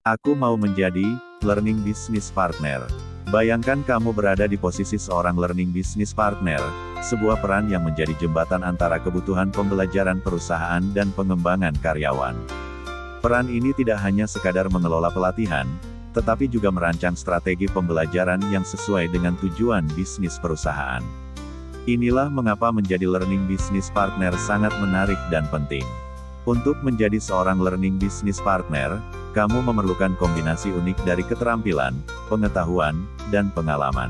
Aku mau menjadi learning business partner. Bayangkan kamu berada di posisi seorang learning business partner, sebuah peran yang menjadi jembatan antara kebutuhan pembelajaran perusahaan dan pengembangan karyawan. Peran ini tidak hanya sekadar mengelola pelatihan, tetapi juga merancang strategi pembelajaran yang sesuai dengan tujuan bisnis perusahaan. Inilah mengapa menjadi learning business partner sangat menarik dan penting. Untuk menjadi seorang learning business partner, kamu memerlukan kombinasi unik dari keterampilan, pengetahuan, dan pengalaman.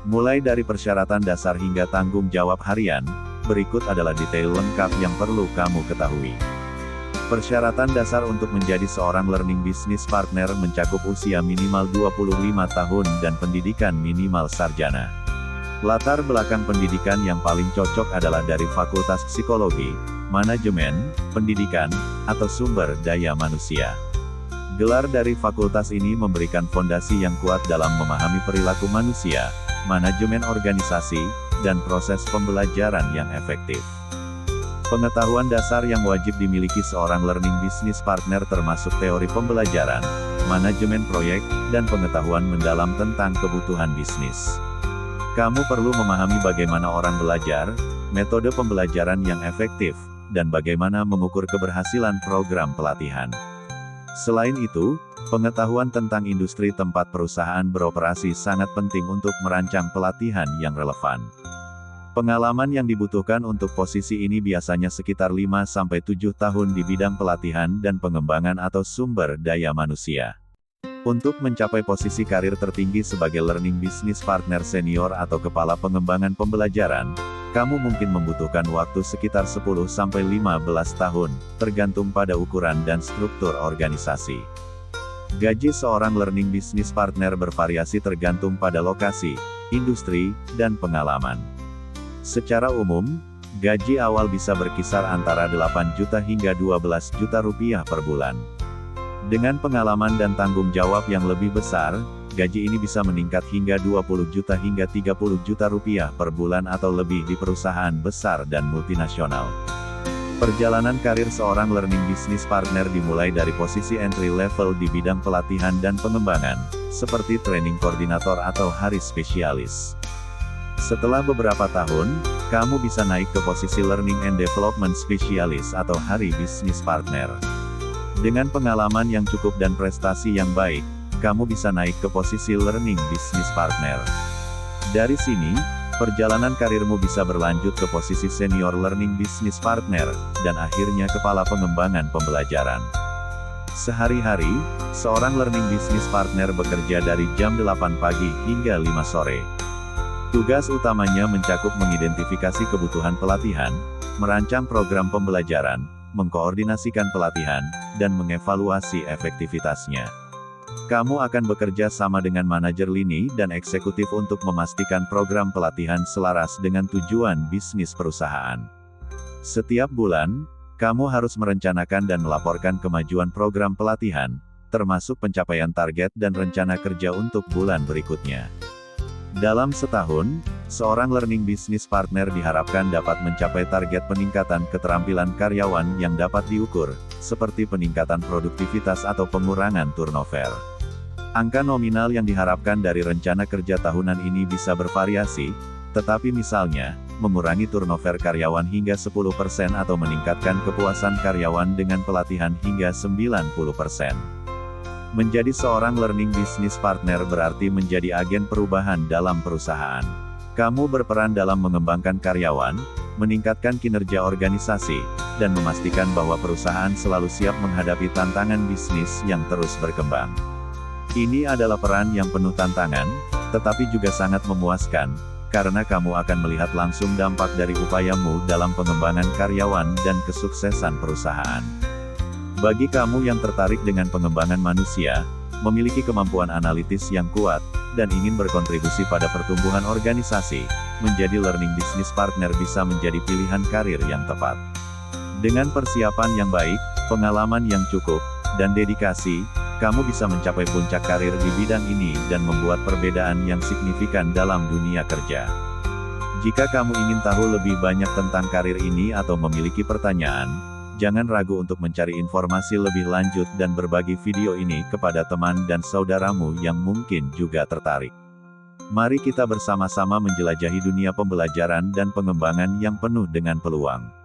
Mulai dari persyaratan dasar hingga tanggung jawab harian, berikut adalah detail lengkap yang perlu kamu ketahui. Persyaratan dasar untuk menjadi seorang learning business partner mencakup usia minimal 25 tahun dan pendidikan minimal sarjana. Latar belakang pendidikan yang paling cocok adalah dari Fakultas Psikologi, Manajemen, Pendidikan, atau Sumber Daya Manusia. Gelar dari fakultas ini memberikan fondasi yang kuat dalam memahami perilaku manusia, manajemen organisasi, dan proses pembelajaran yang efektif. Pengetahuan dasar yang wajib dimiliki seorang learning business partner termasuk teori pembelajaran, manajemen proyek, dan pengetahuan mendalam tentang kebutuhan bisnis. Kamu perlu memahami bagaimana orang belajar, metode pembelajaran yang efektif, dan bagaimana mengukur keberhasilan program pelatihan. Selain itu, pengetahuan tentang industri tempat perusahaan beroperasi sangat penting untuk merancang pelatihan yang relevan. Pengalaman yang dibutuhkan untuk posisi ini biasanya sekitar 5-7 tahun di bidang pelatihan dan pengembangan atau sumber daya manusia. Untuk mencapai posisi karir tertinggi sebagai learning business partner senior atau kepala pengembangan pembelajaran, kamu mungkin membutuhkan waktu sekitar 10-15 tahun, tergantung pada ukuran dan struktur organisasi. Gaji seorang learning business partner bervariasi tergantung pada lokasi, industri, dan pengalaman. Secara umum, gaji awal bisa berkisar antara 8 juta hingga 12 juta rupiah per bulan. Dengan pengalaman dan tanggung jawab yang lebih besar, gaji ini bisa meningkat hingga 20 juta hingga 30 juta rupiah per bulan atau lebih di perusahaan besar dan multinasional. Perjalanan karir seorang learning business partner dimulai dari posisi entry level di bidang pelatihan dan pengembangan, seperti training koordinator atau hari spesialis. Setelah beberapa tahun, kamu bisa naik ke posisi learning and development specialist atau hari business partner. Dengan pengalaman yang cukup dan prestasi yang baik, kamu bisa naik ke posisi learning business partner. Dari sini, perjalanan karirmu bisa berlanjut ke posisi senior learning business partner, dan akhirnya kepala pengembangan pembelajaran. Sehari-hari, seorang learning business partner bekerja dari jam 8 pagi hingga 5 sore. Tugas utamanya mencakup mengidentifikasi kebutuhan pelatihan, merancang program pembelajaran, mengkoordinasikan pelatihan, dan mengevaluasi efektivitasnya. Kamu akan bekerja sama dengan manajer lini dan eksekutif untuk memastikan program pelatihan selaras dengan tujuan bisnis perusahaan. Setiap bulan, kamu harus merencanakan dan melaporkan kemajuan program pelatihan, termasuk pencapaian target dan rencana kerja untuk bulan berikutnya. Dalam setahun, seorang learning business partner diharapkan dapat mencapai target peningkatan keterampilan karyawan yang dapat diukur, seperti peningkatan produktivitas atau pengurangan turnover. Angka nominal yang diharapkan dari rencana kerja tahunan ini bisa bervariasi, tetapi misalnya, mengurangi turnover karyawan hingga 10% atau meningkatkan kepuasan karyawan dengan pelatihan hingga 90%. Menjadi seorang learning business partner berarti menjadi agen perubahan dalam perusahaan. Kamu berperan dalam mengembangkan karyawan, meningkatkan kinerja organisasi, dan memastikan bahwa perusahaan selalu siap menghadapi tantangan bisnis yang terus berkembang. Ini adalah peran yang penuh tantangan, tetapi juga sangat memuaskan, karena kamu akan melihat langsung dampak dari upayamu dalam pengembangan karyawan dan kesuksesan perusahaan. Bagi kamu yang tertarik dengan pengembangan manusia, memiliki kemampuan analitis yang kuat, dan ingin berkontribusi pada pertumbuhan organisasi, menjadi learning business partner bisa menjadi pilihan karir yang tepat. Dengan persiapan yang baik, pengalaman yang cukup, dan dedikasi, kamu bisa mencapai puncak karir di bidang ini dan membuat perbedaan yang signifikan dalam dunia kerja. Jika kamu ingin tahu lebih banyak tentang karir ini atau memiliki pertanyaan, Jangan ragu untuk mencari informasi lebih lanjut dan berbagi video ini kepada teman dan saudaramu yang mungkin juga tertarik. Mari kita bersama-sama menjelajahi dunia pembelajaran dan pengembangan yang penuh dengan peluang.